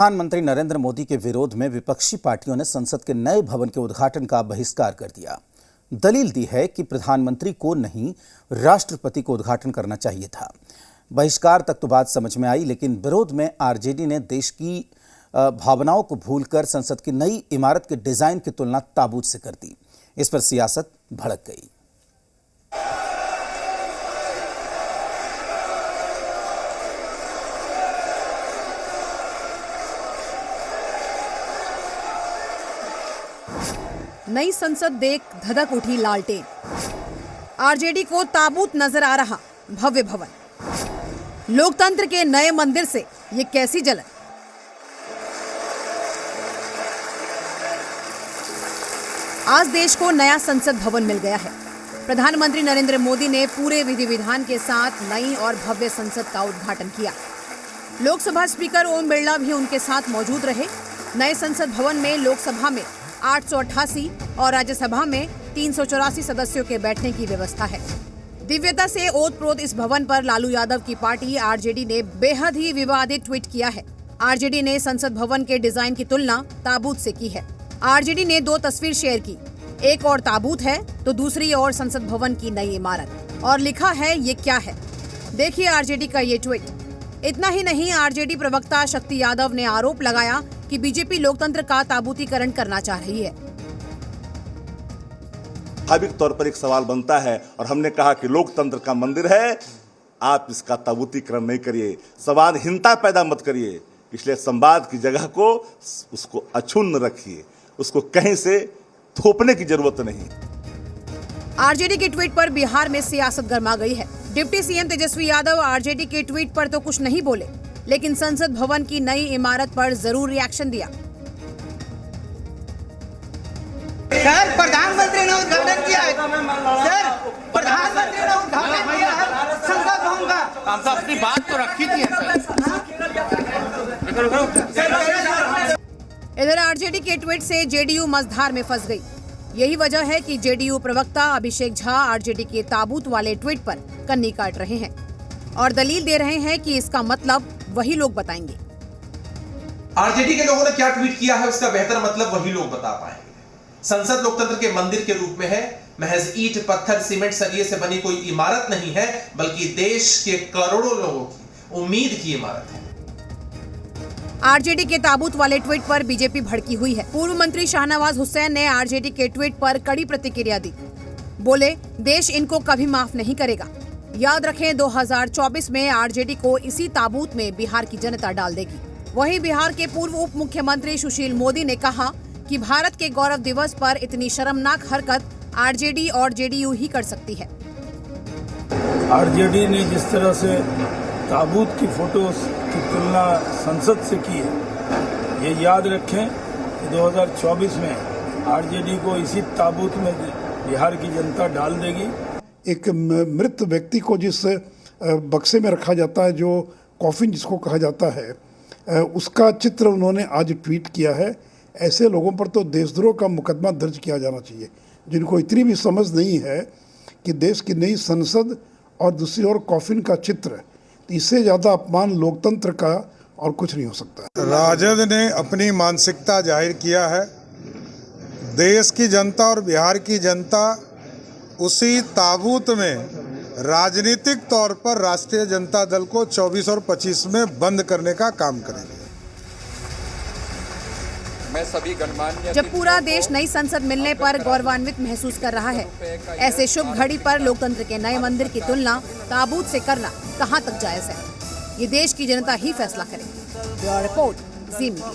प्रधानमंत्री नरेंद्र मोदी के विरोध में विपक्षी पार्टियों ने संसद के नए भवन के उद्घाटन का बहिष्कार कर दिया। दलील दी है कि प्रधानमंत्री को नहीं, राष्ट्रपति को उद्घाटन करना चाहिए था। बहिष्कार तक तो बात समझ में आई, लेकिन विरोध में आरजेडी ने देश की भावनाओं को भूलकर संसद की नई इमारत के डिजाइन की तुलना ताबूत से कर दी। इस पर सियासत भड़क गई। नई संसद देख धधक उठी लालटेन। आरजेडी को ताबूत नजर आ रहा भव्य भवन। लोकतंत्र के नए मंदिर से ये कैसी जलन। आज देश को नया संसद भवन मिल गया है। प्रधानमंत्री नरेंद्र मोदी ने पूरे विधि विधान के साथ नई और भव्य संसद का उद्घाटन किया। लोकसभा स्पीकर ओम बिरला भी उनके साथ मौजूद रहे। नए संसद भवन में लोकसभा में 888 और राज्यसभा में 384 सदस्यों के बैठने की व्यवस्था है। दिव्यता से ओतप्रोत इस भवन पर लालू यादव की पार्टी आरजेडी ने बेहद ही विवादित ट्वीट किया है। आरजेडी ने संसद भवन के डिजाइन की तुलना ताबूत से की है। आरजेडी ने दो तस्वीर शेयर की, एक और ताबूत है तो दूसरी और संसद भवन की नई इमारत, और लिखा है ये क्या है। देखिए आरजेडी का ये ट्वीट। इतना ही नहीं, आरजेडी प्रवक्ता शक्ति यादव ने आरोप लगाया कि बीजेपी लोकतंत्र का ताबूतीकरण करना चाह रही है। स्वाभाविक तौर पर एक सवाल बनता है और हमने कहा कि लोकतंत्र का मंदिर है, आप इसका ताबूतीकरण नहीं करिए, संवादहीनता पैदा मत करिए। इसलिए संवाद की जगह को उसको अक्षुण्ण रखिए, उसको कहीं से थोपने की जरूरत नहीं। आरजेडी के ट्वीट पर बिहार में सियासत गर्मा गई है। Deputy CM Tejashwi Yadav RJD के ट्वीट पर तो कुछ नहीं बोले, लेकिन संसद भवन की नई इमारत पर जरूर रिएक्शन दिया। सर, प्रधानमंत्री ने उद्घाटन किया है। सर, प्रधानमंत्री ने उद्घाटन किया है संसद भवन का। हम तो अपनी बात तो रखी थी। इधर आरजेडी के ट्वीट से जेडीयू मझधार में फंस गई। यही वजह है कि जेडीयू प्रवक्ता अभिषेक झा आरजेडी के ताबूत वाले ट्वीट पर कन्नी काट रहे हैं और दलील दे रहे हैं कि इसका मतलब वही लोग बताएंगे। आरजेडी के लोगों ने क्या ट्वीट किया है उसका बेहतर मतलब वही लोग बता पाएंगे। संसद लोकतंत्र के मंदिर के रूप में है, महज ईंट पत्थर सीमेंट सरिये से बनी कोई इमारत नहीं है, बल्कि देश के करोड़ों लोगों की उम्मीद की इमारत है। आरजेडी के ताबूत वाले ट्वीट पर बीजेपी भड़की हुई है। पूर्व मंत्री शाहनवाज हुसैन ने आरजेडी के ट्वीट पर कड़ी प्रतिक्रिया दी। बोले, देश इनको कभी माफ नहीं करेगा। याद रखें, 2024 में आरजेडी को इसी ताबूत में बिहार की जनता डाल देगी। वहीं बिहार के पूर्व उप मुख्यमंत्री सुशील मोदी ने कहा कि भारत के गौरव दिवस पर इतनी शर्मनाक हरकत आरजेडी और जेडीयू ही कर सकती है। आरजेडी ने जिस तरह से ताबूत की फोटो की तुलना संसद से की है, ये याद रखें कि 2024 में आरजेडी को इसी ताबूत में बिहार की जनता डाल देगी। एक मृत व्यक्ति को जिस बक्से में रखा जाता है, जो कॉफिन जिसको कहा जाता है, उसका चित्र उन्होंने आज ट्वीट किया है। ऐसे लोगों पर तो देशद्रोह का मुकदमा दर्ज किया जाना चाहिए, जिनको इतनी भी समझ नहीं है कि देश की नई संसद और दूसरी ओर कॉफिन का चित्र, इससे ज़्यादा अपमान लोकतंत्र का और कुछ नहीं हो सकता। राजद ने अपनी मानसिकता जाहिर किया है। देश की जनता और बिहार की जनता उसी ताबूत में राजनीतिक तौर पर राष्ट्रीय जनता दल को 24 और 25 में बंद करने का काम करेंगे। मैं सभी गणमान्य जब पूरा देश नई संसद मिलने पर गौरवान्वित महसूस कर रहा है, ऐसे शुभ घड़ी पर लोकतंत्र के नए मंदिर की तुलना ताबूत से करना कहां तक जायज है, ये देश की जनता ही फैसला करेगी। ब्यूरो रिपोर्ट, जी मीडिया।